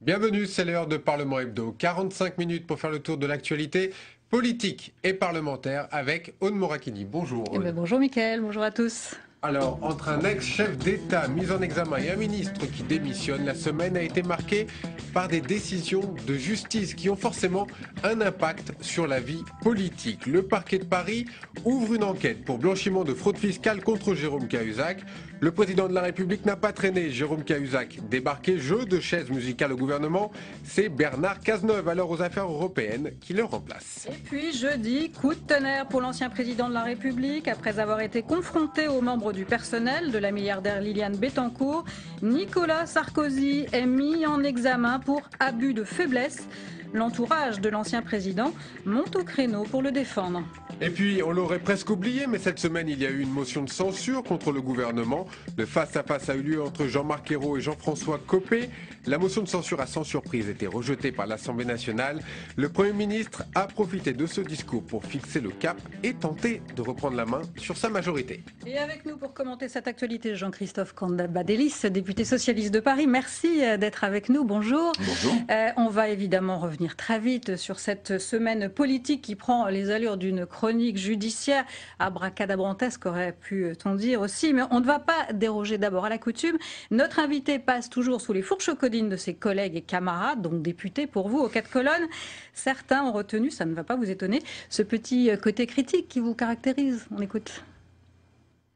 Bienvenue, c'est l'heure de Parlement Hebdo. 45 minutes pour faire le tour de l'actualité politique et parlementaire avec Aude Morakini. Bonjour Aude. Bonjour Mickaël, bonjour à tous. Alors, entre un ex-chef d'État mis en examen et un ministre qui démissionne, la semaine a été marquée par des décisions de justice qui ont forcément un impact sur la vie politique. Le parquet de Paris ouvre une enquête pour blanchiment de fraude fiscale contre Jérôme Cahuzac. Le président de la République n'a pas traîné Jérôme Cahuzac. Débarqué jeu de chaises musicales au gouvernement, c'est Bernard Cazeneuve, alors aux affaires européennes, qui le remplace. Et puis jeudi, coup de tonnerre pour l'ancien président de la République. Après avoir été confronté aux membres du personnel de la milliardaire Liliane Bettencourt, Nicolas Sarkozy est mis en examen pour abus de faiblesse. L'entourage de l'ancien président monte au créneau pour le défendre. Et puis, on l'aurait presque oublié, mais cette semaine, il y a eu une motion de censure contre le gouvernement. Le face-à-face a eu lieu entre Jean-Marc Ayrault et Jean-François Copé. La motion de censure a sans surprise été rejetée par l'Assemblée nationale. Le Premier ministre a profité de ce discours pour fixer le cap et tenter de reprendre la main sur sa majorité. Et avec nous pour commenter cette actualité, Jean-Christophe Cambadélis, député socialiste de Paris. Merci d'être avec nous. Bonjour. Bonjour. On va évidemment revenir très vite sur cette semaine politique qui prend les allures d'une chronique judiciaire abracadabrantesque, aurait pu-t-on dire aussi. Mais on ne va pas déroger d'abord à la coutume. Notre invité passe toujours sous les fourches codines de ses collègues et camarades, donc députés pour vous aux quatre colonnes. Certains ont retenu, ça ne va pas vous étonner, ce petit côté critique qui vous caractérise. On écoute.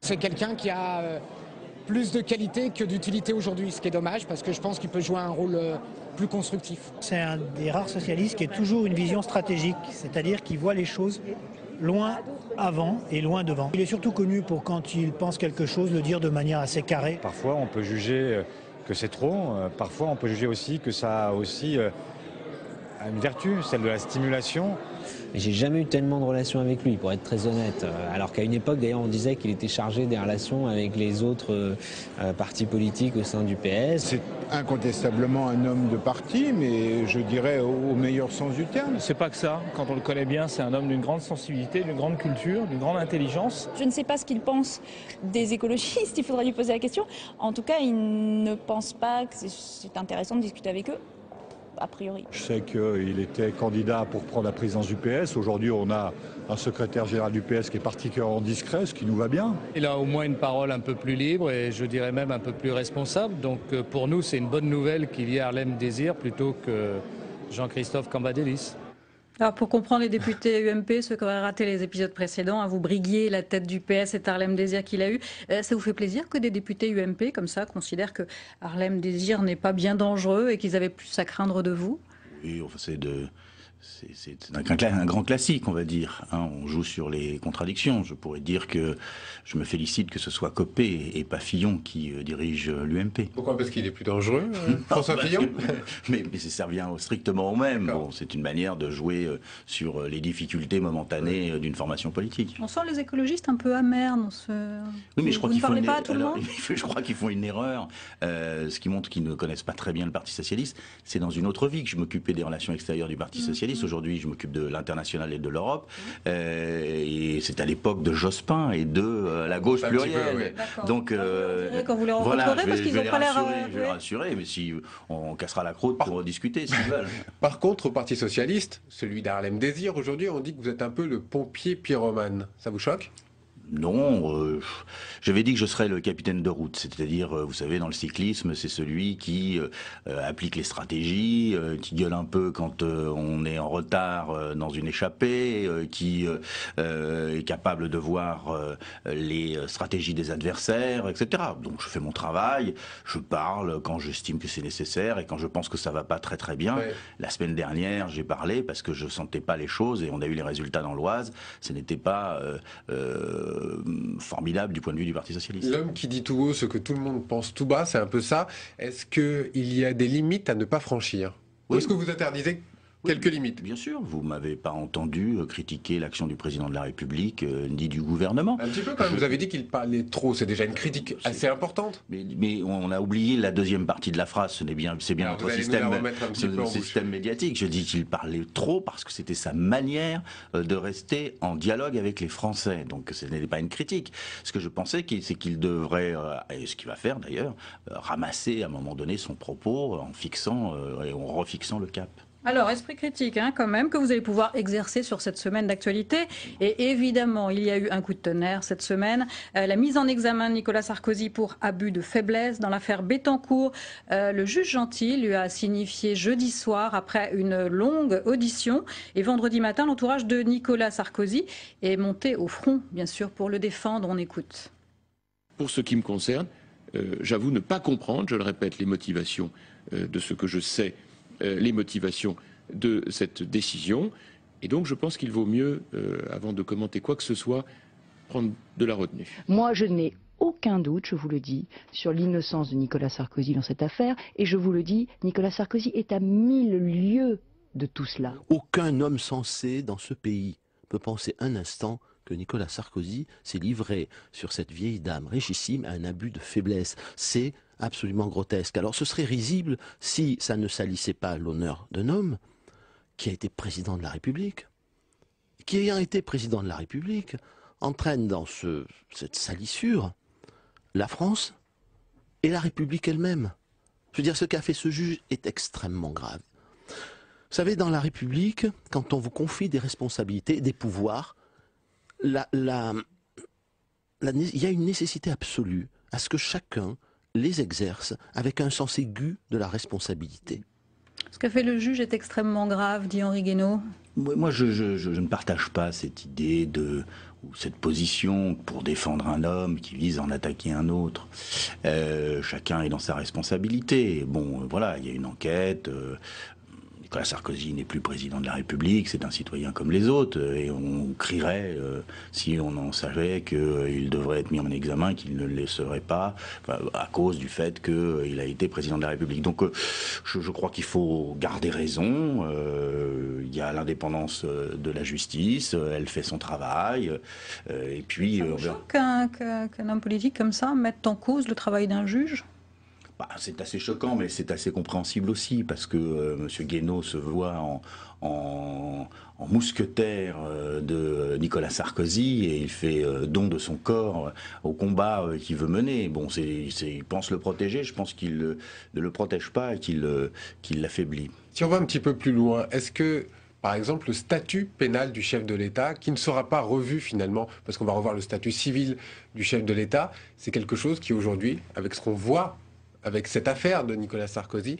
C'est quelqu'un qui a plus de qualité que d'utilité aujourd'hui, ce qui est dommage parce que je pense qu'il peut jouer un rôle plus constructif. C'est un des rares socialistes qui a toujours une vision stratégique, c'est-à-dire qui voit les choses loin avant et loin devant. Il est surtout connu pour, quand il pense quelque chose, le dire de manière assez carrée. Parfois on peut juger que c'est trop, parfois on peut juger aussi que ça a aussi une vertu, celle de la stimulation. J'ai jamais eu tellement de relations avec lui, pour être très honnête. Alors qu'à une époque, d'ailleurs, on disait qu'il était chargé des relations avec les autres partis politiques au sein du PS. C'est incontestablement un homme de parti, mais je dirais au meilleur sens du terme. C'est pas que ça. Quand on le connaît bien, c'est un homme d'une grande sensibilité, d'une grande culture, d'une grande intelligence. Je ne sais pas ce qu'il pense des écologistes, il faudra lui poser la question. En tout cas, il ne pense pas que c'est intéressant de discuter avec eux. A priori. Je sais qu'il était candidat pour prendre la présidence du PS. Aujourd'hui, on a un secrétaire général du PS qui est particulièrement discret, ce qui nous va bien. Il a au moins une parole un peu plus libre et je dirais même un peu plus responsable. Donc pour nous, c'est une bonne nouvelle qu'il y ait Harlem Désir plutôt que Jean-Christophe Cambadélis. Alors pour comprendre les députés UMP, ceux qui auraient raté les épisodes précédents, vous briguiez la tête du PS et Harlem Désir qu'il a eu. Ça vous fait plaisir que des députés UMP comme ça considèrent que Harlem Désir n'est pas bien dangereux et qu'ils avaient plus à craindre de vous? Oui, enfin, c'est un grand classique, on va dire. On joue sur les contradictions. Je pourrais dire que je me félicite que ce soit Copé et pas Fillon qui dirige l'UMP. Pourquoi? Parce qu'il est plus dangereux, François Fillon? mais ça revient strictement au même. Bon, c'est une manière de jouer sur les difficultés momentanées d'une formation politique. On sent les écologistes un peu amers dans ce... Oui, mais je crois qu'ils font pas à tout le monde. Je crois qu'ils font une erreur. Ce qui montre qu'ils ne connaissent pas très bien le Parti Socialiste. C'est dans une autre vie que je m'occupais des relations extérieures du Parti Socialiste. Aujourd'hui, je m'occupe de l'international et de l'Europe. Et c'est à l'époque de Jospin et de la gauche plurielle. Donc, quand vous les rencontrerez, voilà, parce qu'ils n'ont pas l'air... Je vais les rassurer, mais si on cassera la croûte pour discuter, s'ils veulent. Par contre, au Parti Socialiste, celui d'Harlem Désir, aujourd'hui, on dit que vous êtes un peu le pompier pyromane. Ça vous choque? Non, j'avais dit que je serais le capitaine de route, c'est-à-dire, vous savez, dans le cyclisme, c'est celui qui applique les stratégies, qui gueule un peu quand on est en retard dans une échappée, qui est capable de voir les stratégies des adversaires, etc. Donc je fais mon travail, je parle quand j'estime que c'est nécessaire et quand je pense que ça va pas très très bien. Ouais. La semaine dernière, j'ai parlé parce que je sentais pas les choses et on a eu les résultats dans l'Oise. Ce n'était pas formidable du point de vue du Parti Socialiste. L'homme qui dit tout haut ce que tout le monde pense tout bas, c'est un peu ça. Est-ce qu'il y a des limites à ne pas franchir? Ou est-ce que vous interdisez quelques limites. Bien sûr, vous m'avez pas entendu critiquer l'action du président de la République ni du gouvernement. Un petit peu quand même, vous avez dit qu'il parlait trop, c'est déjà une critique assez importante. Mais on a oublié la deuxième partie de la phrase, c'est bien notre système médiatique. Je dis qu'il parlait trop parce que c'était sa manière de rester en dialogue avec les Français. Donc ce n'est pas une critique. Ce que je pensais, c'est qu'il devrait, et ce qu'il va faire d'ailleurs, ramasser à un moment donné son propos en fixant et en refixant le cap. Alors, esprit critique, quand même, que vous allez pouvoir exercer sur cette semaine d'actualité. Et évidemment, il y a eu un coup de tonnerre cette semaine. La mise en examen de Nicolas Sarkozy pour abus de faiblesse dans l'affaire Bettencourt. Le juge Gentil lui a signifié jeudi soir, après une longue audition. Et vendredi matin, l'entourage de Nicolas Sarkozy est monté au front, bien sûr, pour le défendre. On écoute. Pour ce qui me concerne, j'avoue ne pas comprendre, je le répète, les motivations de ce que je sais, les motivations de cette décision. Et donc je pense qu'il vaut mieux, avant de commenter quoi que ce soit, prendre de la retenue. Moi, je n'ai aucun doute, je vous le dis, sur l'innocence de Nicolas Sarkozy dans cette affaire. Et je vous le dis, Nicolas Sarkozy est à 1000 lieues de tout cela. Aucun homme sensé dans ce pays peut penser un instant que Nicolas Sarkozy s'est livré sur cette vieille dame richissime à un abus de faiblesse. C'est absolument grotesque. Alors ce serait risible si ça ne salissait pas l'honneur d'un homme qui a été président de la République, qui ayant été président de la République entraîne dans cette salissure la France et la République elle-même. Je veux dire, ce qu'a fait ce juge est extrêmement grave. Vous savez, dans la République, quand on vous confie des responsabilités, des pouvoirs, il y a une nécessité absolue à ce que chacun les exerce avec un sens aigu de la responsabilité. Ce qu'a fait le juge est extrêmement grave, dit Henri Guénaud. Moi, je ne partage pas cette idée ou cette position pour défendre un homme qui vise à en attaquer un autre. Chacun est dans sa responsabilité. Bon, voilà, il y a une enquête. Nicolas Sarkozy n'est plus président de la République, c'est un citoyen comme les autres, et on crierait si on en savait qu'il devrait être mis en examen, qu'il ne le serait pas, à cause du fait qu'il a été président de la République. Donc je crois qu'il faut garder raison, il y a l'indépendance de la justice, elle fait son travail, et puis... Ça vous choque qu'un homme politique comme ça mette en cause le travail d'un juge ? C'est assez choquant, mais c'est assez compréhensible aussi, parce que M. Guénaud se voit en mousquetaire de Nicolas Sarkozy, et il fait don de son corps au combat qu'il veut mener. Bon, il pense le protéger, je pense qu'il ne le protège pas et qu'il l'affaiblit. Si on va un petit peu plus loin, est-ce que, par exemple, le statut pénal du chef de l'État, qui ne sera pas revu finalement, parce qu'on va revoir le statut civil du chef de l'État, c'est quelque chose qui aujourd'hui, avec ce qu'on voit, avec cette affaire de Nicolas Sarkozy,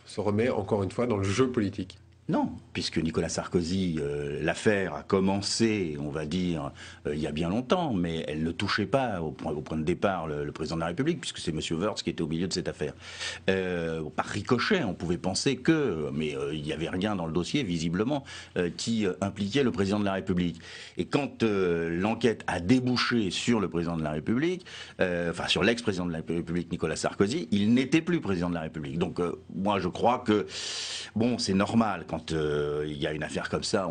se remet encore une fois dans le jeu politique? Non, puisque Nicolas Sarkozy, l'affaire a commencé, on va dire, il y a bien longtemps, mais elle ne touchait pas au point de départ le président de la République, puisque c'est M. Woerth qui était au milieu de cette affaire. Par ricochet, on pouvait penser mais il n'y avait rien dans le dossier, visiblement, qui impliquait le président de la République. Et quand l'enquête a débouché sur le président de la République, sur l'ex-président de la République, Nicolas Sarkozy, il n'était plus président de la République. Donc moi, je crois que, bon, c'est normal, quand il y a une affaire comme ça,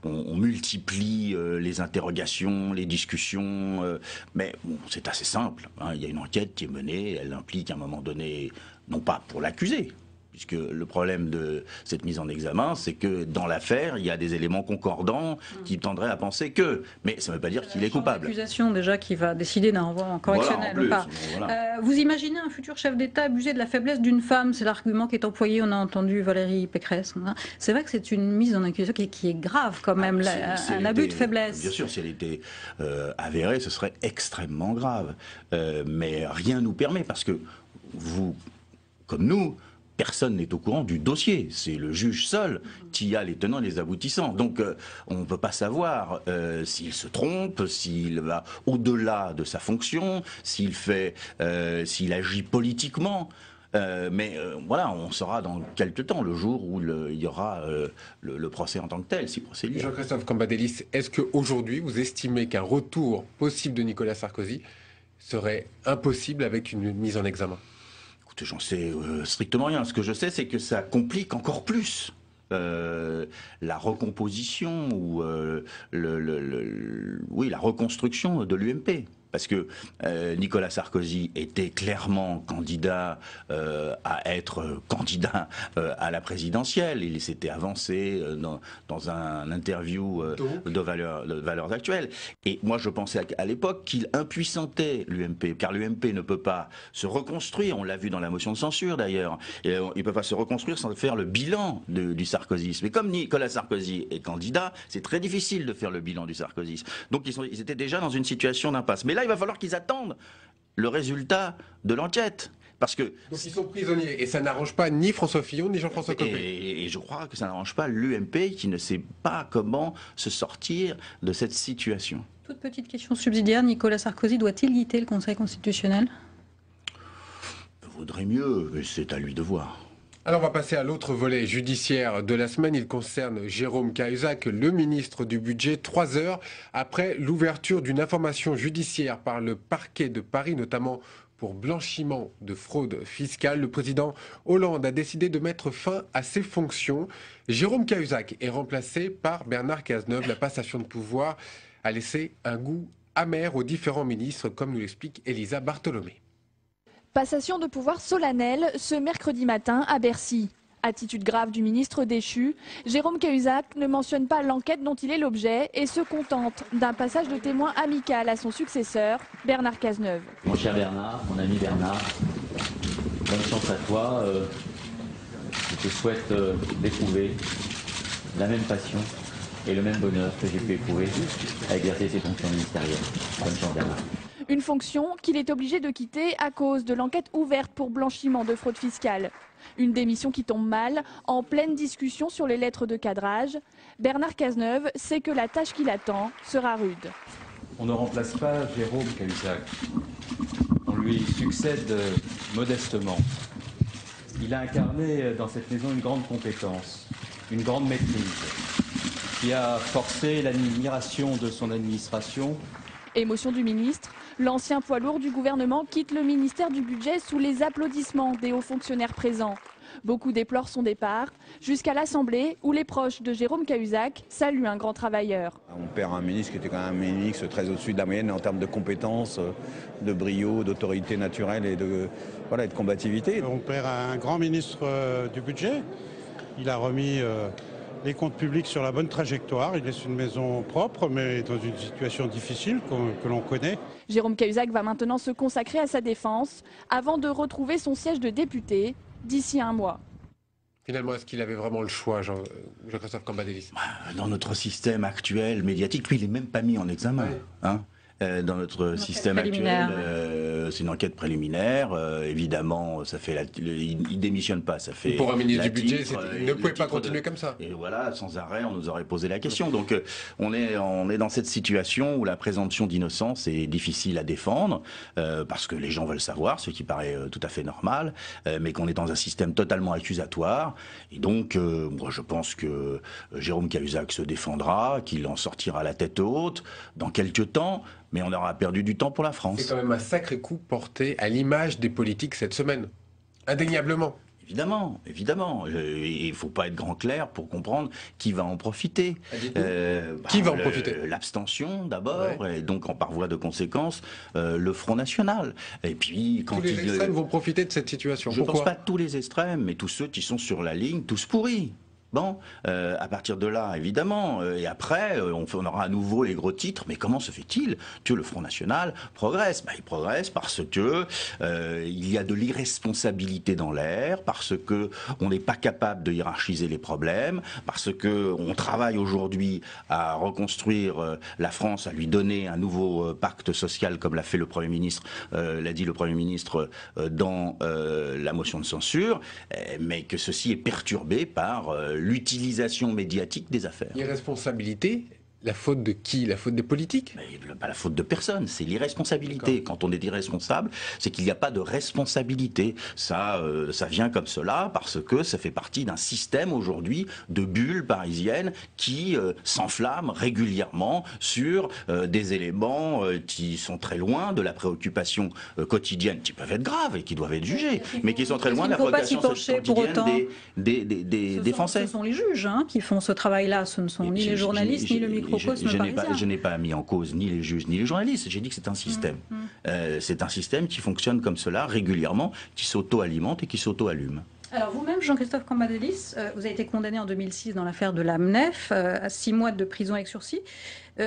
on multiplie les interrogations, les discussions, mais bon, c'est assez simple. Il y a une enquête qui est menée, elle implique à un moment donné, non pas pour l'accuser, puisque le problème de cette mise en examen, c'est que dans l'affaire, il y a des éléments concordants qui tendraient à penser que... Mais ça ne veut pas dire qu'il est coupable. L'accusation déjà qui va décider d'un renvoi correctionnel. Voilà, ou pas. Voilà. Vous imaginez un futur chef d'État abuser de la faiblesse d'une femme? C'est l'argument qui est employé, on a entendu Valérie Pécresse. C'est vrai que c'est une mise en accusation qui est grave quand même, un abus de faiblesse. Bien sûr, si elle était avérée, ce serait extrêmement grave. Mais rien ne nous permet, parce que vous, comme nous, personne n'est au courant du dossier. C'est le juge seul qui a les tenants et les aboutissants. Donc on ne peut pas savoir s'il se trompe, s'il va au-delà de sa fonction, s'il agit politiquement. Voilà, on saura dans quelques temps, le jour où il y aura le procès en tant que tel, si procès il y a. Jean-Christophe Cambadélis, est-ce qu'aujourd'hui vous estimez qu'un retour possible de Nicolas Sarkozy serait impossible avec une mise en examen? J'en sais strictement rien. Ce que je sais, c'est que ça complique encore plus la recomposition ou la reconstruction de l'UMP. Parce que Nicolas Sarkozy était clairement candidat à être candidat à la présidentielle. Il s'était avancé dans un interview de Valeurs Actuelles. Et moi, je pensais à l'époque qu'il impuissantait l'UMP, car l'UMP ne peut pas se reconstruire. On l'a vu dans la motion de censure, d'ailleurs. Il ne peut pas se reconstruire sans faire le bilan du sarkozysme. Mais comme Nicolas Sarkozy est candidat, c'est très difficile de faire le bilan du sarkozysme. Donc, ils étaient déjà dans une situation d'impasse. Mais là, il va falloir qu'ils attendent le résultat de l'enquête. Parce que donc ils sont prisonniers et ça n'arrange pas ni François Fillon ni Jean-François Copé. Et je crois que ça n'arrange pas l'UMP qui ne sait pas comment se sortir de cette situation. Toute petite question subsidiaire, Nicolas Sarkozy doit-il quitter le Conseil constitutionnel? Vaudrait mieux, mais c'est à lui de voir. Alors on va passer à l'autre volet judiciaire de la semaine. Il concerne Jérôme Cahuzac, le ministre du Budget, 3 heures après l'ouverture d'une information judiciaire par le parquet de Paris, notamment pour blanchiment de fraude fiscale. Le président Hollande a décidé de mettre fin à ses fonctions. Jérôme Cahuzac est remplacé par Bernard Cazeneuve. La passation de pouvoir a laissé un goût amer aux différents ministres, comme nous l'explique Elisa Bartholomé. Passation de pouvoir solennelle ce mercredi matin à Bercy. Attitude grave du ministre déchu, Jérôme Cahuzac ne mentionne pas l'enquête dont il est l'objet et se contente d'un passage de témoin amical à son successeur, Bernard Cazeneuve. Mon cher Bernard, mon ami Bernard, bonne chance à toi. Je te souhaite d'éprouver la même passion et le même bonheur que j'ai pu éprouver à exercer ces fonctions ministérielles. Bonne chance Bernard. Une fonction qu'il est obligé de quitter à cause de l'enquête ouverte pour blanchiment de fraude fiscale. Une démission qui tombe mal, en pleine discussion sur les lettres de cadrage. Bernard Cazeneuve sait que la tâche qui l'attend sera rude. On ne remplace pas Jérôme Cahuzac. On lui succède modestement. Il a incarné dans cette maison une grande compétence, une grande maîtrise, qui a forcé l'admiration de son administration. Émotion du ministre, l'ancien poids lourd du gouvernement quitte le ministère du Budget sous les applaudissements des hauts fonctionnaires présents. Beaucoup déplorent son départ, jusqu'à l'Assemblée où les proches de Jérôme Cahuzac saluent un grand travailleur. On perd un ministre qui était quand même un ministre très au-dessus de la moyenne en termes de compétences, de brio, d'autorité naturelle et de combativité. On perd un grand ministre du Budget. Il a remis les comptes publics sur la bonne trajectoire. Il laisse une maison propre, mais dans une situation difficile que l'on connaît. Jérôme Cahuzac va maintenant se consacrer à sa défense avant de retrouver son siège de député d'ici 1 mois. Finalement, est-ce qu'il avait vraiment le choix, Jean-Christophe Cambadélis? Dans notre système actuel médiatique, lui, il n'est même pas mis en examen. Ouais. Hein, dans notre système actuel, c'est une enquête préliminaire. Évidemment, ça fait il démissionne pas. Ça fait pour un ministre du budget, il ne pouvait pas continuer comme ça. Et voilà, sans arrêt, on nous aurait posé la question. Donc, on est dans cette situation où la présomption d'innocence est difficile à défendre parce que les gens veulent savoir, ce qui paraît tout à fait normal, mais qu'on est dans un système totalement accusatoire. Et donc, moi, je pense que Jérôme Cahuzac se défendra, qu'il en sortira la tête haute dans quelques temps. Mais on aura perdu du temps pour la France. C'est quand même un sacré coup porté à l'image des politiques cette semaine. Indéniablement. Évidemment, évidemment. Il ne faut pas être grand clair pour comprendre qui va en profiter. Qui va en profiter? L'abstention d'abord, et donc par voie de conséquence, le Front National. Et puis, quand tous les extrêmes vont profiter de cette situation. Je ne pense pas tous les extrêmes, mais tous ceux qui sont sur la ligne, tous pourris. Bon, à partir de là, évidemment, et après, on aura à nouveau les gros titres. Mais comment se fait-il que le Front National progresse? Il progresse parce que il y a de l'irresponsabilité dans l'air, parce que on n'est pas capable de hiérarchiser les problèmes, parce que on travaille aujourd'hui à reconstruire la France, à lui donner un nouveau pacte social, comme l'a fait le Premier ministre, l'a dit le Premier ministre dans la motion de censure, mais que ceci est perturbé par l'utilisation médiatique des affaires. Irresponsabilité, La faute de qui? La faute des politiques? Pas la faute de personne, c'est l'irresponsabilité. Quand on est irresponsable, c'est qu'il n'y a pas de responsabilité. Ça vient comme cela parce que ça fait partie d'un système aujourd'hui de bulles parisiennes qui s'enflamment régulièrement sur des éléments qui sont très loin de la préoccupation quotidienne, qui peuvent être graves et qui doivent être jugés, mais qui sont très loin de la préoccupation quotidienne des Français. Ce sont les juges qui font ce travail-là, ce ne sont ni les journalistes ni le microcosme parisien. Je n'ai pas mis en cause ni les juges ni les journalistes, j'ai dit que c'est un système. C'est un système qui fonctionne comme cela régulièrement, qui s'auto-alimente et qui s'auto-allume. Alors vous-même, Jean-Christophe Cambadélis, vous avez été condamné en 2006 dans l'affaire de l'AMNEF à 6 mois de prison avec sursis.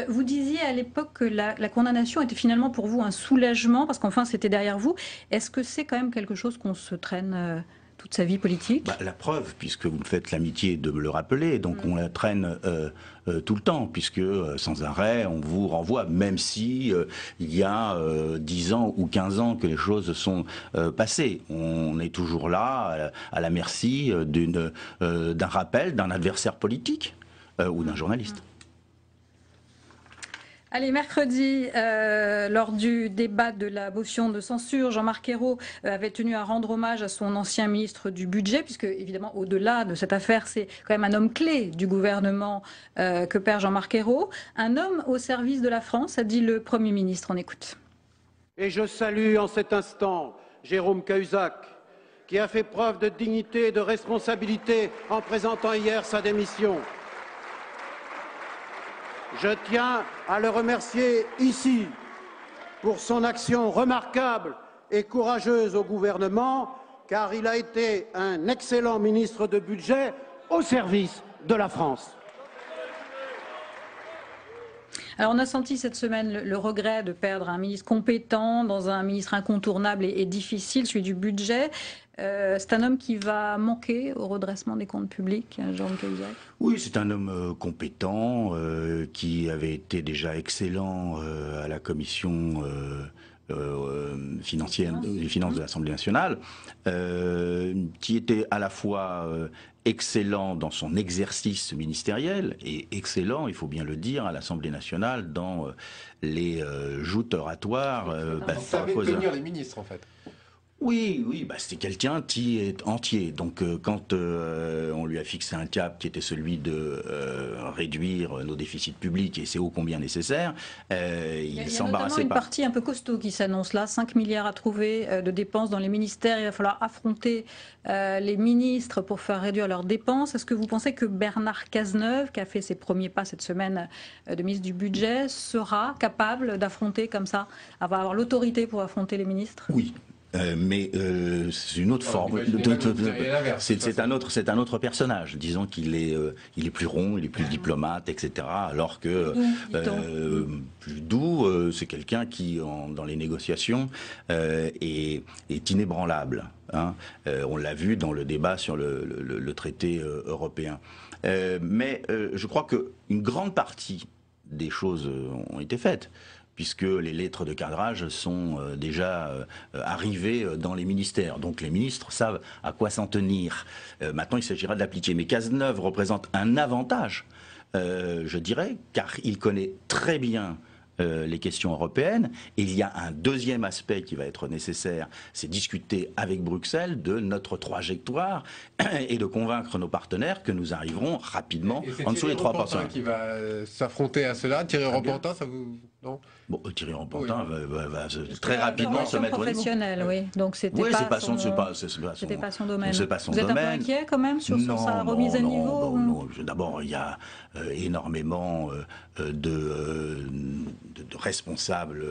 Vous disiez à l'époque que la condamnation était finalement pour vous un soulagement, parce qu'enfin c'était derrière vous. Est-ce que c'est quand même quelque chose qu'on se traîne toute sa vie politique? La preuve, puisque vous me faites l'amitié de me le rappeler, donc on la traîne tout le temps, puisque sans arrêt on vous renvoie, même si il y a 10 ans ou 15 ans que les choses sont passées. On est toujours là, à la merci d'un rappel d'un adversaire politique ou d'un journaliste. Allez, mercredi, lors du débat de la motion de censure, Jean-Marc Ayrault avait tenu à rendre hommage à son ancien ministre du Budget, puisque évidemment, au-delà de cette affaire, c'est quand même un homme clé du gouvernement que perd Jean-Marc Ayrault. Un homme au service de la France, a dit le Premier ministre. On écoute. Et je salue en cet instant Jérôme Cahuzac, qui a fait preuve de dignité et de responsabilité en présentant hier sa démission. Je tiens à le remercier ici pour son action remarquable et courageuse au gouvernement, car il a été un excellent ministre de budget au service de la France. Alors on a senti cette semaine le regret de perdre un ministre compétent dans un ministre incontournable et difficile, celui du budget. C'est un homme qui va manquer au redressement des comptes publics, Jérôme Cahuzac. Oui, c'est un homme compétent qui avait été déjà excellent à la commission financière, des finances de l'Assemblée nationale, qui était à la fois excellent dans son exercice ministériel et excellent, il faut bien le dire, à l'Assemblée nationale dans les joutes oratoires. Vous savez tenir les ministres, en fait. Oui, c'est quelqu'un qui est entier. Donc quand on lui a fixé un cap qui était celui de réduire nos déficits publics, et c'est ô combien nécessaire, il s'embarrassait pas. Il y a notamment une partie un peu costaud qui s'annonce là, 5 milliards à trouver de dépenses dans les ministères. Il va falloir affronter les ministres pour faire réduire leurs dépenses. Est-ce que vous pensez que Bernard Cazeneuve, qui a fait ses premiers pas cette semaine de ministre du Budget, sera capable d'affronter comme ça, avoir l'autorité pour affronter les ministres? Oui. Mais c'est une autre forme. C'est un autre personnage. Disons qu'il est plus rond, il est plus diplomate, etc. Alors que plus doux, c'est quelqu'un qui, dans les négociations, est inébranlable. On l'a vu dans le débat sur le traité européen. Mais je crois qu'une grande partie des choses ont été faites, puisque les lettres de cadrage sont déjà arrivées dans les ministères. Donc les ministres savent à quoi s'en tenir. Maintenant, il s'agira de l'appliquer. Mais Cazeneuve représente un avantage, je dirais, car il connaît très bien les questions européennes. Et il y a un deuxième aspect qui va être nécessaire, c'est discuter avec Bruxelles de notre trajectoire et de convaincre nos partenaires que nous arriverons rapidement en dessous des 3%. C'est qui va s'affronter à cela. Thierry Repentin, ça vous... Non. Bon, Thierry Repentin va très rapidement se mettre au niveau. Professionnelle, oui. Donc c'était pas son domaine. C'est pas son Vous êtes un peu domaine. inquiet quand même sur sa remise à niveau? Non. D'abord, il y a énormément de responsables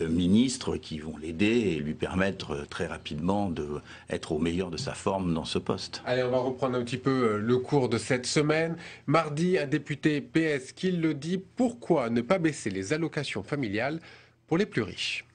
ministres qui vont l'aider et lui permettre très rapidement d'être au meilleur de sa forme dans ce poste. Allez, on va reprendre un petit peu le cours de cette semaine. Mardi, un député PS qui le dit, pourquoi ne pas baisser les allocations familiales pour les plus riches ?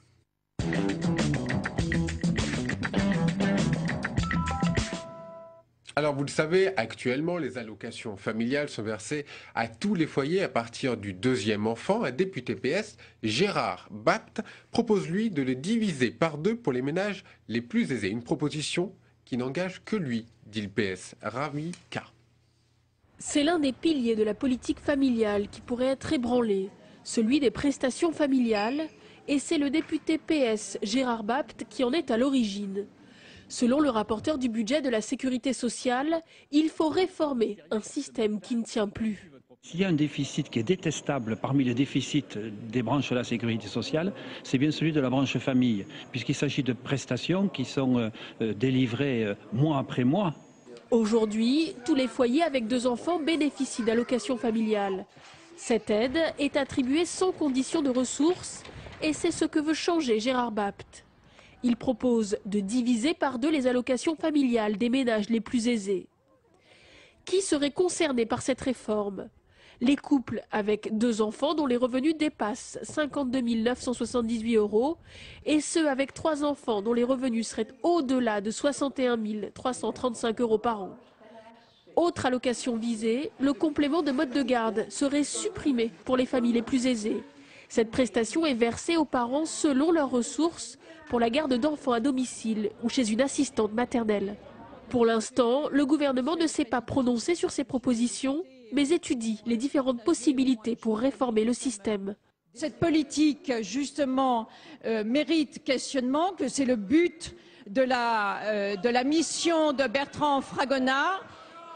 Alors vous le savez, actuellement les allocations familiales sont versées à tous les foyers à partir du deuxième enfant. Un député PS, Gérard Bapt, propose lui de les diviser par 2 pour les ménages les plus aisés. Une proposition qui n'engage que lui, dit le PS. Rami K. C'est l'un des piliers de la politique familiale qui pourrait être ébranlé, celui des prestations familiales, et c'est le député PS Gérard Bapt qui en est à l'origine. Selon le rapporteur du budget de la sécurité sociale, il faut réformer un système qui ne tient plus. S'il y a un déficit qui est détestable parmi les déficits des branches de la sécurité sociale, c'est bien celui de la branche famille, puisqu'il s'agit de prestations qui sont délivrées mois après mois. Aujourd'hui, tous les foyers avec 2 enfants bénéficient d'allocations familiales. Cette aide est attribuée sans condition de ressources et c'est ce que veut changer Gérard Bapt. Il propose de diviser par 2 les allocations familiales des ménages les plus aisés. Qui serait concerné par cette réforme ? Les couples avec 2 enfants dont les revenus dépassent 52 978 € et ceux avec 3 enfants dont les revenus seraient au-delà de 61 335 € par an. Autre allocation visée, le complément de mode de garde serait supprimé pour les familles les plus aisées. Cette prestation est versée aux parents selon leurs ressources pour la garde d'enfants à domicile ou chez une assistante maternelle. Pour l'instant, le gouvernement ne s'est pas prononcé sur ces propositions, mais étudie les différentes possibilités pour réformer le système. Cette politique, justement, mérite questionnement, que c'est le but de la mission de Bertrand Fragonard,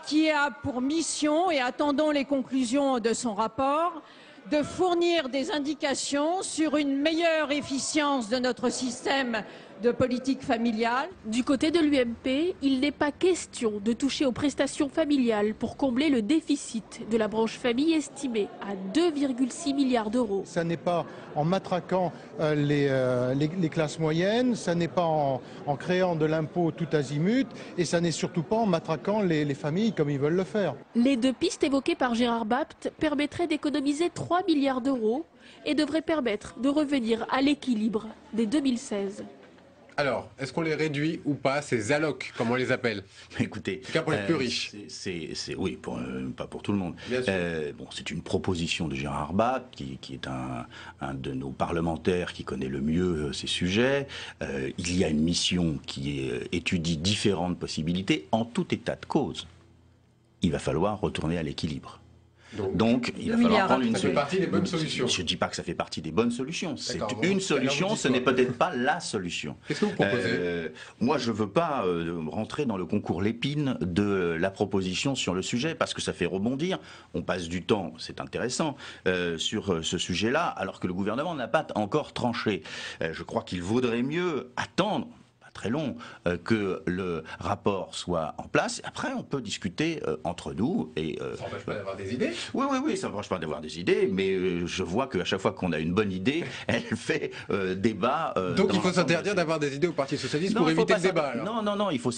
qui a pour mission, et attendons les conclusions de son rapport, de fournir des indications sur une meilleure efficience de notre système de politique familiale. Du côté de l'UMP, il n'est pas question de toucher aux prestations familiales pour combler le déficit de la branche famille estimé à 2,6 milliards d'euros. Ça n'est pas en matraquant les classes moyennes, ça n'est pas en créant de l'impôt tout azimut, et ça n'est surtout pas en matraquant les familles comme ils veulent le faire. Les 2 pistes évoquées par Gérard Bapt permettraient d'économiser 3 milliards d'euros et devraient permettre de revenir à l'équilibre dès 2016. Alors, est-ce qu'on les réduit ou pas, ces allocs, comme on les appelle? Écoutez, en tout cas pour les plus riches. Oui, pas pour tout le monde. Bon, c'est une proposition de Gérard Bapt, qui est un de nos parlementaires qui connaît le mieux ces sujets. Il y a une mission qui étudie différentes possibilités. En tout état de cause, il va falloir retourner à l'équilibre. Donc, il va falloir prendre une solution. Ça fait partie des bonnes solutions. Je ne dis pas que ça fait partie des bonnes solutions. C'est une solution, ce n'est peut-être pas la solution. Qu'est-ce que vous proposez? Moi, je ne veux pas rentrer dans le concours Lépine de la proposition sur le sujet, parce que ça fait rebondir. On passe du temps, c'est intéressant, sur ce sujet-là, alors que le gouvernement n'a pas encore tranché. Je crois qu'il vaudrait mieux attendre, très long, que le rapport soit en place. Après, on peut discuter entre nous. Ça n'empêche pas d'avoir des idées? Oui, ça n'empêche pas d'avoir des idées, mais je vois qu'à chaque fois qu'on a une bonne idée, elle fait débat. Donc il faut s'interdire d'avoir des idées au Parti Socialiste pour éviter le débat, alors. Non, il faut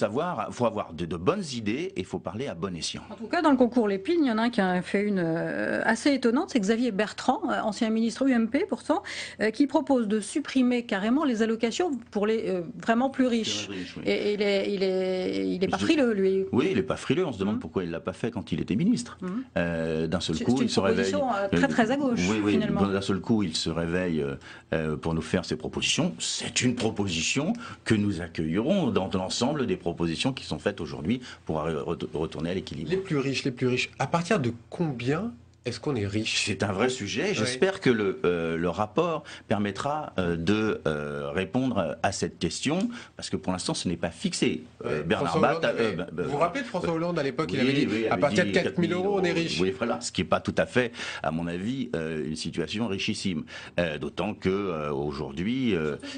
avoir de bonnes idées et il faut parler à bon escient. En tout cas, dans le concours Lépine, il y en a un qui a fait une assez étonnante, c'est Xavier Bertrand, ancien ministre UMP pourtant, qui propose de supprimer carrément les allocations pour les vraiment plus riches. Oui. Et il est pas frileux, lui. Oui, il n'est pas frileux. On se demande pourquoi il ne l'a pas fait quand il était ministre. D'un seul coup, il se réveille. C'est une proposition très à gauche, finalement. D'un seul coup, il se réveille pour nous faire ses propositions. C'est une proposition que nous accueillerons dans l'ensemble des propositions qui sont faites aujourd'hui pour retourner à l'équilibre. Les plus riches. À partir de combien est-ce qu'on est riche? C'est un vrai sujet. J'espère que le rapport permettra de répondre à cette question, parce que pour l'instant, ce n'est pas fixé. Bernard Bapt... vous vous rappelez de François Hollande à l'époque? Il avait dit à partir de 4 000 € on est riche. Oui, voilà. Ce qui n'est pas tout à fait, à mon avis, une situation richissime. D'autant qu'aujourd'hui...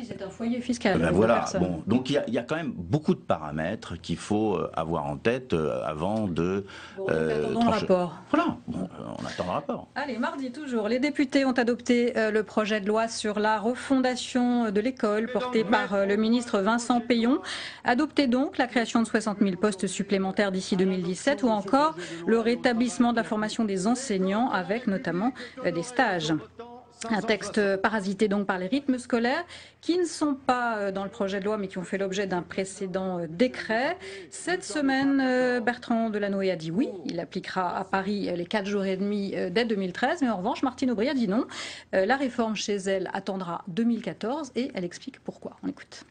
c'est un foyer fiscal. Voilà. Bon, donc il y a quand même beaucoup de paramètres qu'il faut avoir en tête avant de... attendons le rapport. Voilà. On attend le rapport. Allez, mardi toujours, les députés ont adopté le projet de loi sur la refondation de l'école porté par le ministre Vincent Peillon. Adopté donc la création de 60 000 postes supplémentaires d'ici 2017 ou encore le rétablissement de la formation des enseignants avec notamment des stages. Un texte parasité donc par les rythmes scolaires qui ne sont pas dans le projet de loi mais qui ont fait l'objet d'un précédent décret. Cette semaine, Bertrand Delanoë a dit oui, il appliquera à Paris les 4 jours et demi dès 2013, mais en revanche, Martine Aubry a dit non. La réforme chez elle attendra 2014 et elle explique pourquoi. On écoute.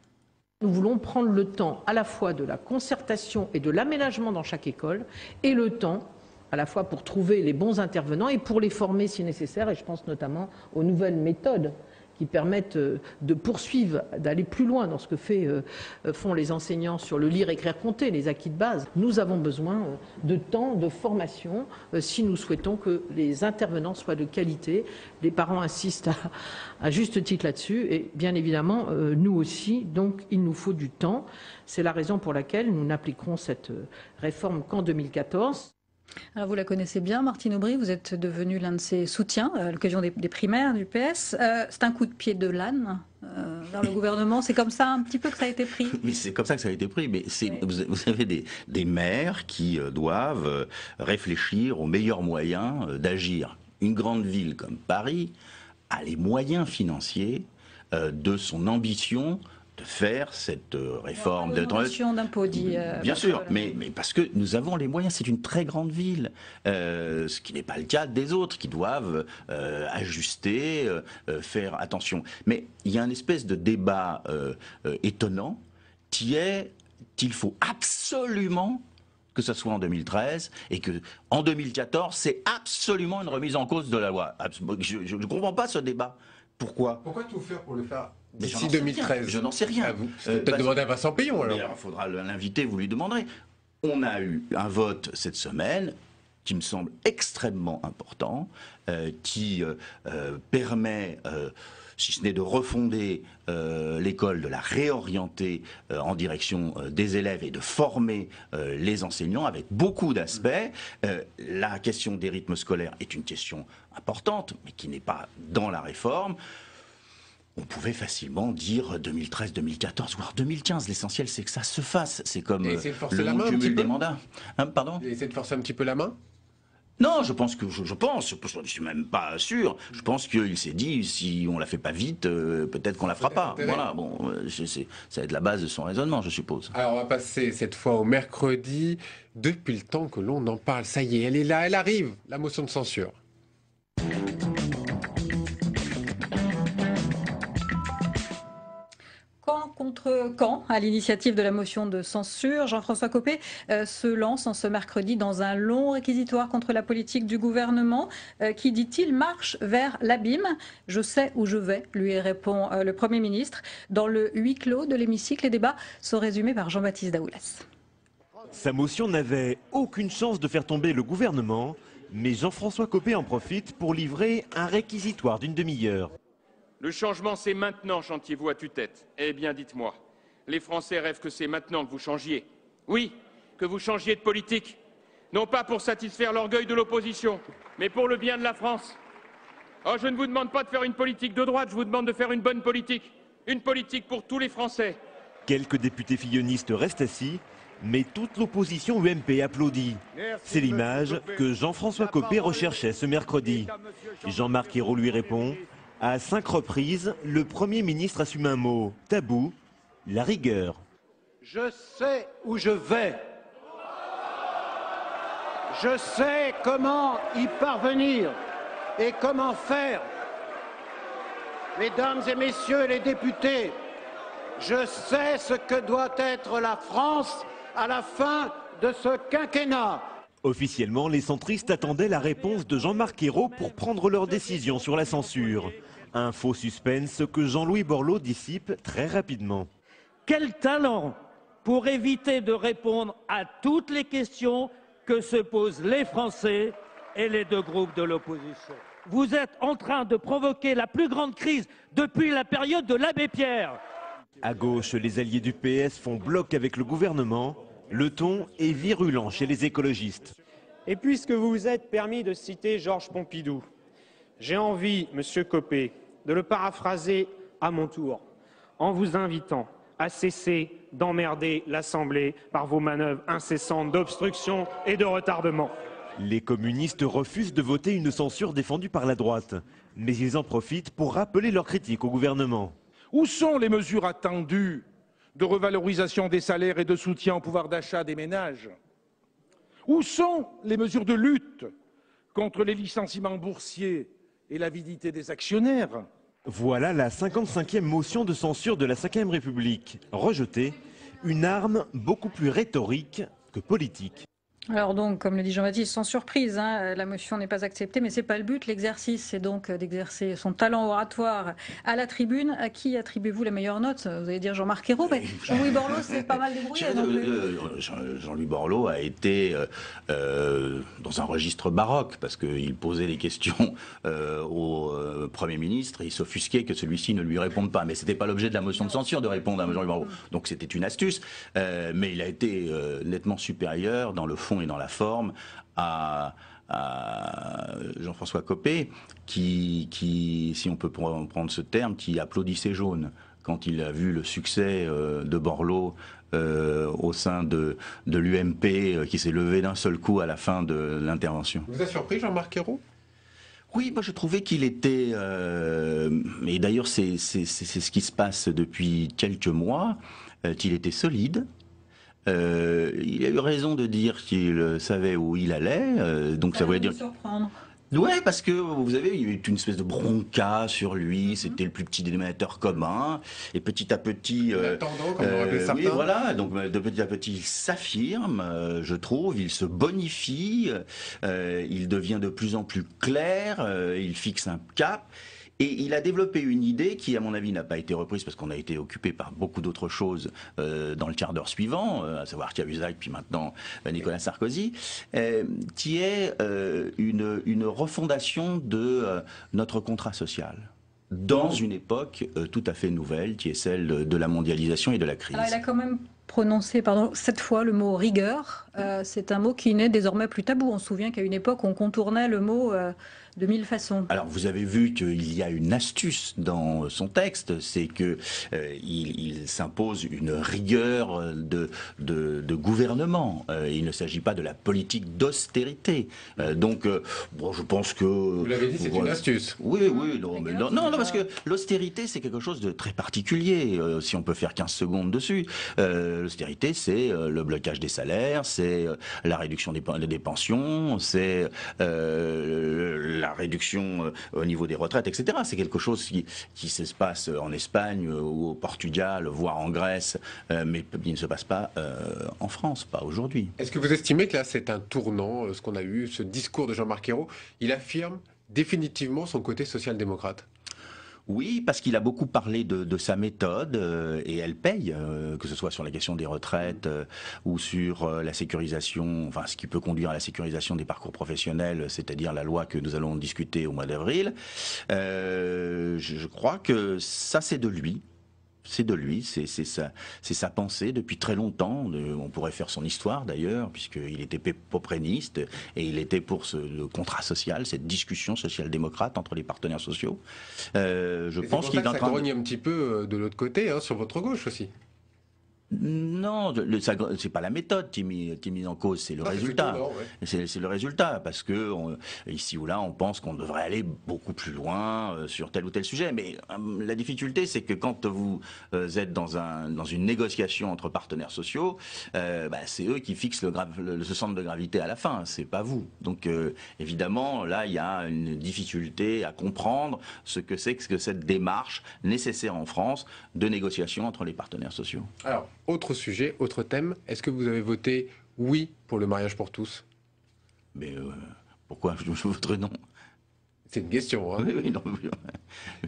Nous voulons prendre le temps à la fois de la concertation et de l'aménagement dans chaque école et le temps à la fois pour trouver les bons intervenants et pour les former si nécessaire, et je pense notamment aux nouvelles méthodes qui permettent de poursuivre, d'aller plus loin dans ce que font les enseignants sur le lire, écrire, compter, les acquis de base. Nous avons besoin de temps, de formation, si nous souhaitons que les intervenants soient de qualité. Les parents insistent à juste titre là-dessus, et bien évidemment, nous aussi, donc il nous faut du temps. C'est la raison pour laquelle nous n'appliquerons cette réforme qu'en 2014. Alors vous la connaissez bien, Martine Aubry, vous êtes devenu l'un de ses soutiens à l'occasion des primaires du PS. C'est un coup de pied de l'âne vers le gouvernement, c'est comme ça un petit peu que ça a été pris? Mais c'est comme ça que ça a été pris, mais vous avez des maires qui doivent réfléchir aux meilleurs moyens d'agir. Une grande ville comme Paris a les moyens financiers de son ambition de faire cette réforme d'impôt, dit bien sûr, mais parce que nous avons les moyens, c'est une très grande ville, ce qui n'est pas le cas des autres qui doivent ajuster, faire attention. Mais il y a une espèce de débat étonnant qui est qu'il faut absolument que ce soit en 2013 et que en 2014 c'est absolument une remise en cause de la loi. Je ne comprends pas ce débat. Pourquoi tout faire pour le faire d'ici 2013? Je n'en sais rien. Peut-être demander à Vincent Payon alors. Il faudra l'inviter, vous lui demanderez. On a eu un vote cette semaine qui me semble extrêmement important, qui permet, si ce n'est de refonder l'école, de la réorienter en direction des élèves et de former les enseignants avec beaucoup d'aspects. La question des rythmes scolaires est une question importante, mais qui n'est pas dans la réforme. On pouvait facilement dire 2013, 2014, voire 2015. L'essentiel, c'est que ça se fasse. C'est comme le cumul des mandats. Pardon ? Essayer de forcer un petit peu la main ? Non, je suis même pas sûr. Je pense qu'il s'est dit, si on la fait pas vite, peut-être qu'on la fera pas. Voilà, bon, ça va être la base de son raisonnement, je suppose. Alors, on va passer cette fois au mercredi. Depuis le temps que l'on en parle, ça y est, elle est là, elle arrive, la motion de censure. Camp contre camp, à l'initiative de la motion de censure, Jean-François Copé se lance en ce mercredi dans un long réquisitoire contre la politique du gouvernement qui, dit-il, marche vers l'abîme. Je sais où je vais, lui répond le Premier ministre. Dans le huis clos de l'hémicycle, les débats sont résumés par Jean-Baptiste Daoulas. Sa motion n'avait aucune chance de faire tomber le gouvernement, mais Jean-François Copé en profite pour livrer un réquisitoire d'une demi-heure. Le changement, c'est maintenant, chantiez-vous à tue-tête. Eh bien, dites-moi, les Français rêvent que c'est maintenant que vous changiez. Oui, que vous changiez de politique. Non pas pour satisfaire l'orgueil de l'opposition, mais pour le bien de la France. Oh, je ne vous demande pas de faire une politique de droite, je vous demande de faire une bonne politique. Une politique pour tous les Français. Quelques députés fillonistes restent assis, mais toute l'opposition UMP applaudit. C'est l'image que Jean-François Copé recherchait ce mercredi. Jean-Marc Ayrault lui répond. À 5 reprises, le Premier ministre assume un mot tabou, la rigueur. Je sais où je vais. Je sais comment y parvenir et comment faire. Mesdames et messieurs les députés, je sais ce que doit être la France à la fin de ce quinquennat. Officiellement, les centristes attendaient la réponse de Jean-Marc Ayrault pour prendre leur décision sur la censure. Un faux suspense que Jean-Louis Borloo dissipe très rapidement. Quel talent pour éviter de répondre à toutes les questions que se posent les Français et les deux groupes de l'opposition. Vous êtes en train de provoquer la plus grande crise depuis la période de l'abbé Pierre. À gauche, les alliés du PS font bloc avec le gouvernement. Le ton est virulent chez les écologistes. Et puisque vous vous êtes permis de citer Georges Pompidou, j'ai envie, Monsieur Copé, de le paraphraser à mon tour, en vous invitant à cesser d'emmerder l'Assemblée par vos manœuvres incessantes d'obstruction et de retardement. Les communistes refusent de voter une censure défendue par la droite, mais ils en profitent pour rappeler leur critique au gouvernement. Où sont les mesures attendues de revalorisation des salaires et de soutien au pouvoir d'achat des ménages? Où sont les mesures de lutte contre les licenciements boursiers et l'avidité des actionnaires? Voilà la 55e motion de censure de la Ve République. Rejetée, une arme beaucoup plus rhétorique que politique. Alors donc, comme le dit Jean-Baptiste, sans surprise, la motion n'est pas acceptée, mais ce n'est pas le but. L'exercice, c'est donc d'exercer son talent oratoire à la tribune. À qui attribuez-vous la meilleure note? Vous allez dire Jean-Marc Ayrault, mais Jean-Louis Borloo s'est pas mal débrouillé. Jean-Louis Borloo a été dans un registre baroque, parce qu'il posait des questions au Premier ministre, et il s'offusquait que celui-ci ne lui réponde pas. Mais ce n'était pas l'objet de la motion de censure de répondre à Jean-Louis Borloo. Donc c'était une astuce, mais il a été nettement supérieur dans le fond et dans la forme à Jean-François Copé, qui, si on peut prendre ce terme, qui applaudissait jaune quand il a vu le succès de Borloo au sein de l'UMP, qui s'est levé d'un seul coup à la fin de l'intervention. Vous êtes surpris, Jean-Marc Ayrault? Oui, moi je trouvais qu'il était, et d'ailleurs c'est ce qui se passe depuis quelques mois, qu'il était solide. Il a eu raison de dire qu'il savait où il allait, donc ça voulait dire... surprendre. Ouais, parce que vous avez, il y a eu une espèce de bronca sur lui, c'était le plus petit dénominateur commun, et petit à petit... Attendant, comme on appelait certains. Oui, voilà, donc de petit à petit il s'affirme, je trouve, il se bonifie, il devient de plus en plus clair, il fixe un cap. Et il a développé une idée qui, à mon avis, n'a pas été reprise parce qu'on a été occupé par beaucoup d'autres choses dans le quart d'heure suivant, à savoir Cahuzac, puis maintenant Nicolas Sarkozy, qui est une refondation de notre contrat social dans une époque tout à fait nouvelle, qui est celle de la mondialisation et de la crise. Alors, il a quand même prononcé, cette fois le mot rigueur. C'est un mot qui n'est désormais plus tabou. On se souvient qu'à une époque, on contournait le mot de mille façons. Alors vous avez vu qu'il y a une astuce dans son texte, c'est que il s'impose une rigueur de gouvernement. Il ne s'agit pas de la politique d'austérité. Donc bon, je pense que... Vous l'avez dit, c'est une astuce. Oui, oui, non, parce que l'austérité, c'est quelque chose de très particulier, si on peut faire 15 secondes dessus. L'austérité, c'est le blocage des salaires, c'est la réduction des pensions, c'est la réduction au niveau des retraites, etc. C'est quelque chose qui se passe en Espagne ou au Portugal, voire en Grèce, mais qui ne se passe pas en France, pas aujourd'hui. Est-ce que vous estimez que là, c'est un tournant, ce qu'on a eu, ce discours de Jean-Marc Ayrault? Il affirme définitivement son côté social-démocrate. Oui, parce qu'il a beaucoup parlé de sa méthode, et elle paye, que ce soit sur la question des retraites ou sur la sécurisation, enfin ce qui peut conduire à la sécurisation des parcours professionnels, c'est-à-dire la loi que nous allons discuter au mois d'avril. Je crois que ça, c'est de lui. C'est de lui, c'est sa pensée depuis très longtemps. On pourrait faire son histoire d'ailleurs, puisqu'il était popréniste et il était pour le contrat social, cette discussion social-démocrate entre les partenaires sociaux. Je pense qu'il est en train de... Ça grogne un petit peu de l'autre côté, sur votre gauche aussi. Non, c'est pas la méthode qui est mise en cause, c'est le résultat. C'est le résultat, parce que ici ou là, on pense qu'on devrait aller beaucoup plus loin sur tel ou tel sujet. Mais la difficulté, c'est que quand vous êtes dans une négociation entre partenaires sociaux, c'est eux qui fixent ce centre de gravité à la fin, c'est pas vous. Donc évidemment, là, il y a une difficulté à comprendre ce que c'est que cette démarche nécessaire en France de négociation entre les partenaires sociaux. Alors, autre sujet, autre thème, est-ce que vous avez voté oui pour le mariage pour tous? Mais pourquoi je voterai non? C'est une question, hein. Oui, non.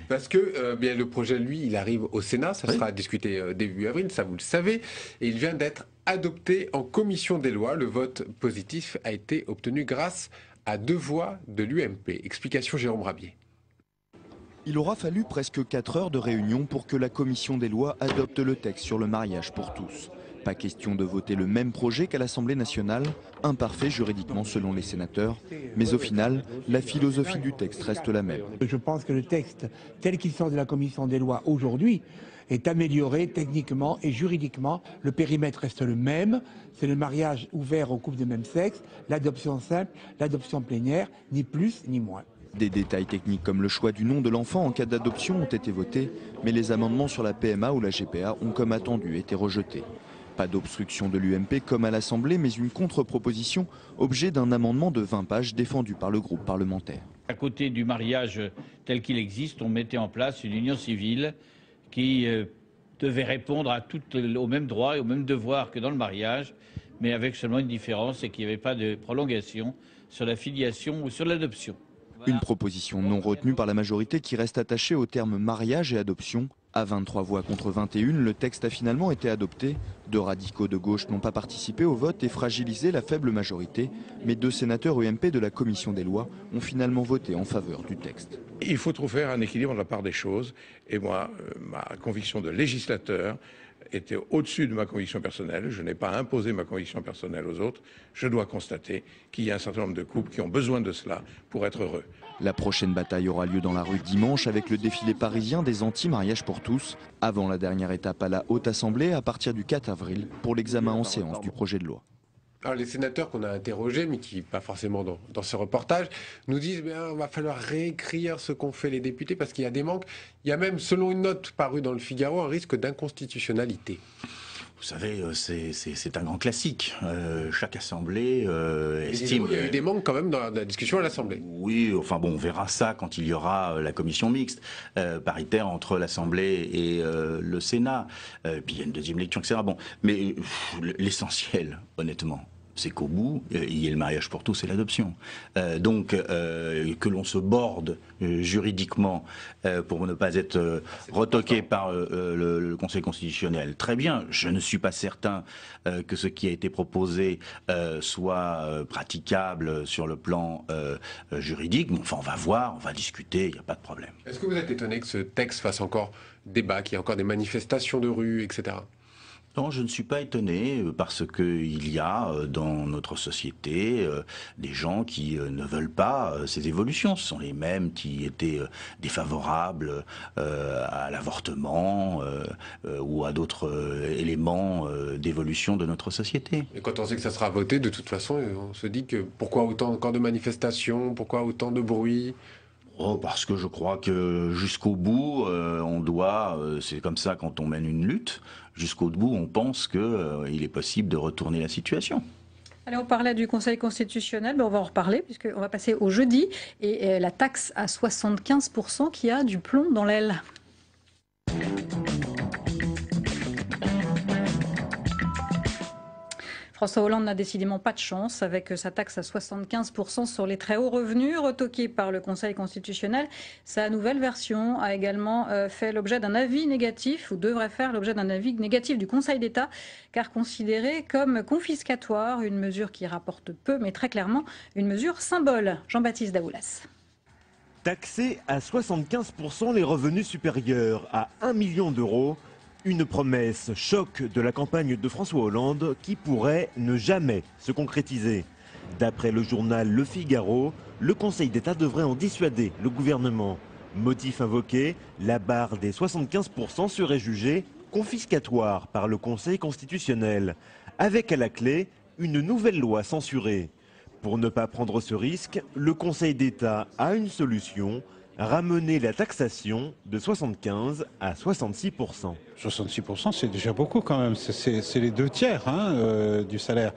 Parce que bien, le projet, lui, il arrive au Sénat, ça sera discuté début avril, ça vous le savez, et il vient d'être adopté en commission des lois. Le vote positif a été obtenu grâce à 2 voix de l'UMP. Explication Jérôme Rabier. Il aura fallu presque 4 heures de réunion pour que la commission des lois adopte le texte sur le mariage pour tous. Pas question de voter le même projet qu'à l'Assemblée nationale, imparfait juridiquement selon les sénateurs, mais au final, la philosophie du texte reste la même. Je pense que le texte tel qu'il sort de la commission des lois aujourd'hui est amélioré techniquement et juridiquement. Le périmètre reste le même, c'est le mariage ouvert aux couples de même sexe, l'adoption simple, l'adoption plénière, ni plus ni moins. Des détails techniques comme le choix du nom de l'enfant en cas d'adoption ont été votés, mais les amendements sur la PMA ou la GPA ont comme attendu été rejetés. Pas d'obstruction de l'UMP comme à l'Assemblée, mais une contre-proposition, objet d'un amendement de 20 pages défendu par le groupe parlementaire. À côté du mariage tel qu'il existe, on mettait en place une union civile qui devait répondre aux mêmes droits et aux mêmes devoirs que dans le mariage, mais avec seulement une différence, c'est qu'il n'y avait pas de prolongation sur la filiation ou sur l'adoption. Une proposition non retenue par la majorité qui reste attachée au terme mariage et adoption. À 23 voix contre 21, le texte a finalement été adopté. 2 radicaux de gauche n'ont pas participé au vote et fragilisé la faible majorité. Mais 2 sénateurs UMP de la commission des lois ont finalement voté en faveur du texte. Il faut trouver un équilibre de la part des choses. Et moi, ma conviction de législateur était au-dessus de ma conviction personnelle. Je n'ai pas imposé ma conviction personnelle aux autres. Je dois constater qu'il y a un certain nombre de couples qui ont besoin de cela pour être heureux. La prochaine bataille aura lieu dans la rue dimanche avec le défilé parisien des anti-mariages pour tous, avant la dernière étape à la Haute Assemblée à partir du 4 avril pour l'examen en séance du projet de loi. Alors, les sénateurs qu'on a interrogés, mais qui pas forcément dans ce reportage, nous disent qu'il va falloir réécrire ce qu'ont fait les députés parce qu'il y a des manques. Il y a même, selon une note parue dans le Figaro, un risque d'inconstitutionnalité. Vous savez, c'est un grand classique. Chaque assemblée estime... Il y a eu des manques quand même dans la discussion à l'Assemblée. Oui, enfin bon, on verra ça quand il y aura la commission mixte paritaire entre l'Assemblée et le Sénat. Puis il y a une deuxième lecture, etc. Bon, mais l'essentiel, honnêtement, c'est qu'au bout, il y ait le mariage pour tous et l'adoption. Donc, que l'on se borde juridiquement pour ne pas être retoqué par le Conseil constitutionnel. Très bien, je ne suis pas certain que ce qui a été proposé soit praticable sur le plan juridique. Mais enfin, on va voir, on va discuter, il n'y a pas de problème. Est-ce que vous êtes étonné que ce texte fasse encore débat, qu'il y ait encore des manifestations de rue, etc. Non, je ne suis pas étonné parce qu'il y a dans notre société des gens qui ne veulent pas ces évolutions. Ce sont les mêmes qui étaient défavorables à l'avortement ou à d'autres éléments d'évolution de notre société. Et quand on sait que ça sera voté, de toute façon, on se dit que pourquoi autant encore de manifestations, pourquoi autant de bruit ? Oh, parce que je crois que jusqu'au bout, on doit, c'est comme ça quand on mène une lutte, jusqu'au bout on pense qu'il est possible de retourner la situation. Allez, on parlait du Conseil constitutionnel, mais on va en reparler puisqu'on va passer au jeudi et la taxe à 75% qui a du plomb dans l'aile. François Hollande n'a décidément pas de chance avec sa taxe à 75% sur les très hauts revenus, retoquée par le Conseil constitutionnel. Sa nouvelle version a également fait l'objet d'un avis négatif, ou devrait faire l'objet d'un avis négatif du Conseil d'État, car considérée comme confiscatoire, une mesure qui rapporte peu, mais très clairement une mesure symbole. Jean-Baptiste Daoulas. Taxer à 75% les revenus supérieurs à 1 million d'euros, une promesse choc de la campagne de François Hollande qui pourrait ne jamais se concrétiser. D'après le journal Le Figaro, le Conseil d'État devrait en dissuader le gouvernement. Motif invoqué, la barre des 75% serait jugée confiscatoire par le Conseil constitutionnel, avec à la clé une nouvelle loi censurée. Pour ne pas prendre ce risque, le Conseil d'État a une solution: ramener la taxation de 75 à 66%. 66%, c'est déjà beaucoup quand même. C'est les 2/3 du salaire.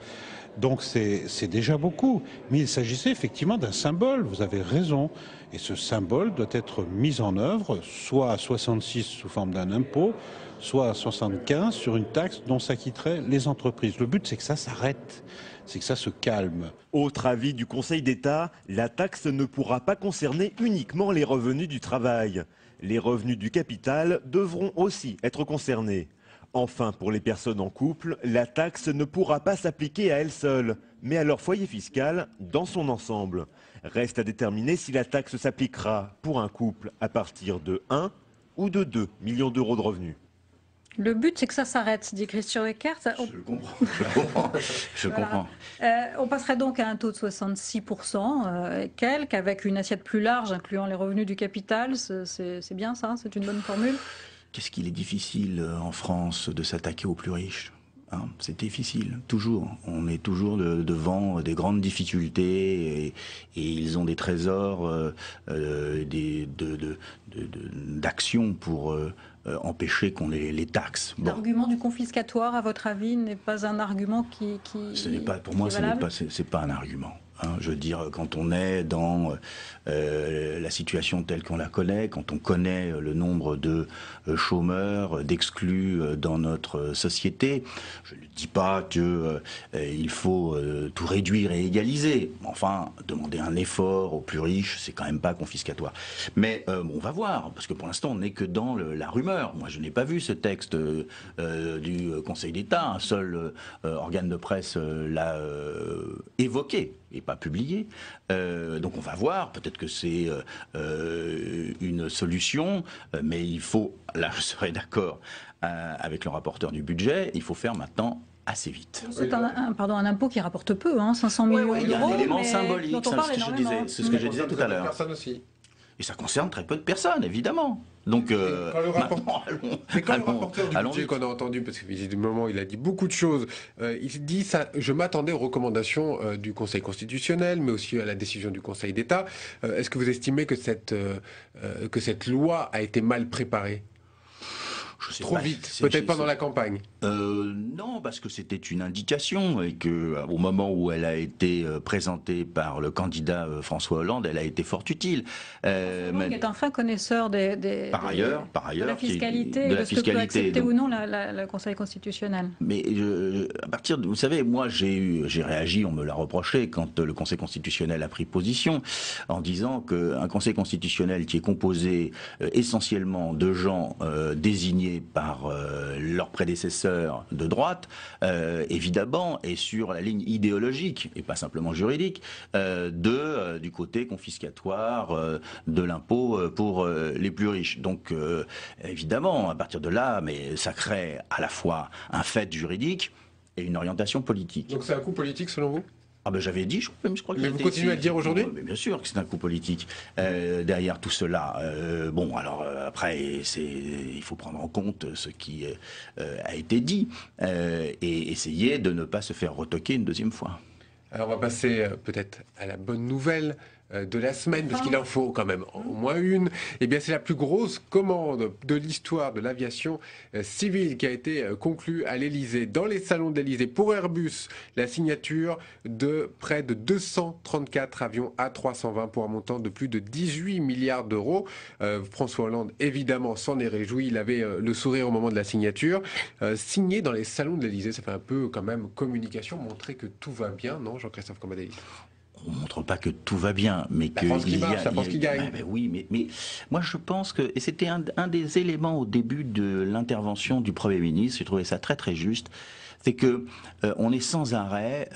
Donc c'est déjà beaucoup. Mais il s'agissait effectivement d'un symbole, vous avez raison. Et ce symbole doit être mis en œuvre, soit à 66 sous forme d'un impôt, soit à 75 sur une taxe dont s'acquitteraient les entreprises. Le but, c'est que ça s'arrête, c'est que ça se calme. Autre avis du Conseil d'État, la taxe ne pourra pas concerner uniquement les revenus du travail. Les revenus du capital devront aussi être concernés. Enfin, pour les personnes en couple, la taxe ne pourra pas s'appliquer à elles seules, mais à leur foyer fiscal dans son ensemble. Reste à déterminer si la taxe s'appliquera pour un couple à partir de 1 ou de 2 millions d'euros de revenus. Le but, c'est que ça s'arrête, dit Christian Eckert. Je comprends. On passerait donc à un taux de 66%, avec une assiette plus large, incluant les revenus du capital. C'est bien ça? C'est une bonne formule? Qu'est-ce qu'il est difficile en France de s'attaquer aux plus riches? C'est difficile, toujours. On est toujours devant des grandes difficultés et ils ont des trésors d'actions pour empêcher qu'on les taxe. Bon. L'argument du confiscatoire, à votre avis, n'est pas un argument qui ce n'est pas, pour moi, c'est pas un argument. Hein, je veux dire, quand on est dans la situation telle qu'on la connaît, quand on connaît le nombre de chômeurs, d'exclus dans notre société, je ne dis pas qu'il faut tout réduire et égaliser. Enfin, demander un effort aux plus riches, c'est quand même pas confiscatoire. Mais on va voir, parce que pour l'instant, on n'est que dans la rumeur. Moi, je n'ai pas vu ce texte du Conseil d'État. Un seul organe de presse l'a évoqué et pas publié. Donc on va voir, peut-être que c'est une solution, mais il faut, là je serai d'accord avec le rapporteur du budget, il faut faire maintenant assez vite. C'est un impôt qui rapporte peu, hein, 500 millions d'euros. Il y a un élément symbolique, c'est ce que je disais tout à l'heure. Et ça concerne très peu de personnes, évidemment. Donc, quand le rapporteur du budget qu'on a entendu, parce que visiblement il a dit beaucoup de choses, il dit ça, je m'attendais aux recommandations du Conseil constitutionnel, mais aussi à la décision du Conseil d'État. Est-ce que vous estimez que cette loi a été mal préparée ? Trop vite, peut-être pendant la campagne. Non, parce que c'était une indication et que au moment où elle a été présentée par le candidat François Hollande, elle a été fort utile. Hollande est un fin connaisseur par ailleurs, de la fiscalité, de ce que peut accepter ou non le Conseil constitutionnel. Mais à partir de, vous savez, moi j'ai réagi, on me l'a reproché quand le Conseil constitutionnel a pris position en disant qu'un Conseil constitutionnel qui est composé essentiellement de gens désignés par leurs prédécesseurs de droite, évidemment, et sur la ligne idéologique, et pas simplement juridique, du côté confiscatoire de l'impôt pour les plus riches. Donc, évidemment, à partir de là, mais ça crée à la fois un fait juridique et une orientation politique. Donc c'est un coup politique selon vous ? Ah ben j'avais dit, je crois que... Mais vous continuez à le dire aujourd'hui ? Bien sûr que c'est un coup politique derrière tout cela. Bon, alors après, il faut prendre en compte ce qui a été dit et essayer de ne pas se faire retoquer une deuxième fois. Alors on va passer peut-être à la bonne nouvelle de la semaine, parce qu'il en faut quand même au moins une. Eh bien, c'est la plus grosse commande de l'histoire de l'aviation civile qui a été conclue à l'Elysée, dans les salons de l'Elysée, pour Airbus, la signature de près de 234 avions A320 pour un montant de plus de 18 milliards d'euros. François Hollande, évidemment, s'en est réjoui. Il avait le sourire au moment de la signature. Signé dans les salons de l'Elysée, ça fait un peu quand même communication, montrer que tout va bien, non, Jean-Christophe Cambadélis ? On ne montre pas que tout va bien, mais que... La France qui marche, la France qui gagne. Oui, mais moi je pense que... Et c'était un des éléments au début de l'intervention du Premier ministre, j'ai trouvé ça très très juste, c'est que on est sans arrêt,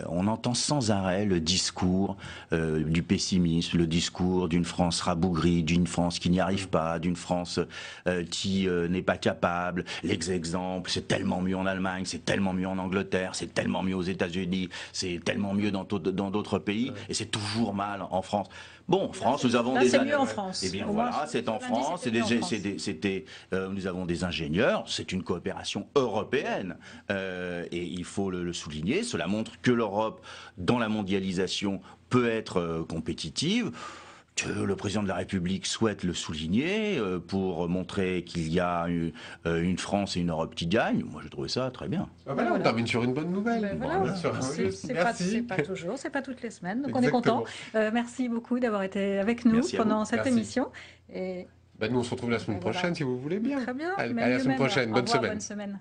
on entend sans arrêt le discours du pessimisme, le discours d'une France rabougrie, d'une France qui n'y arrive pas, d'une France qui n'est pas capable. L'exemple, c'est tellement mieux en Allemagne, c'est tellement mieux en Angleterre, c'est tellement mieux aux États-Unis, c'est tellement mieux dans d'autres pays, et c'est toujours mal en France. Bon, en France, nous avons des... c'est mieux en France. Eh bien voilà, c'est en France. Nous avons des ingénieurs. C'est une coopération européenne. Et il faut le souligner. Cela montre que l'Europe, dans la mondialisation, peut être compétitive. Que le président de la République souhaite le souligner pour montrer qu'il y a une France et une Europe qui gagnent. Moi, j'ai trouvé ça très bien. Ah ben là, on termine sur une bonne nouvelle. C'est pas toujours, c'est pas toutes les semaines, donc on est content. Merci beaucoup d'avoir été avec nous pendant cette émission. Et... nous, on se retrouve la semaine prochaine, si vous voulez bien. Très bien. Allez, à la semaine prochaine. Bonne semaine. Bonne semaine.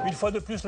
Une fois de plus,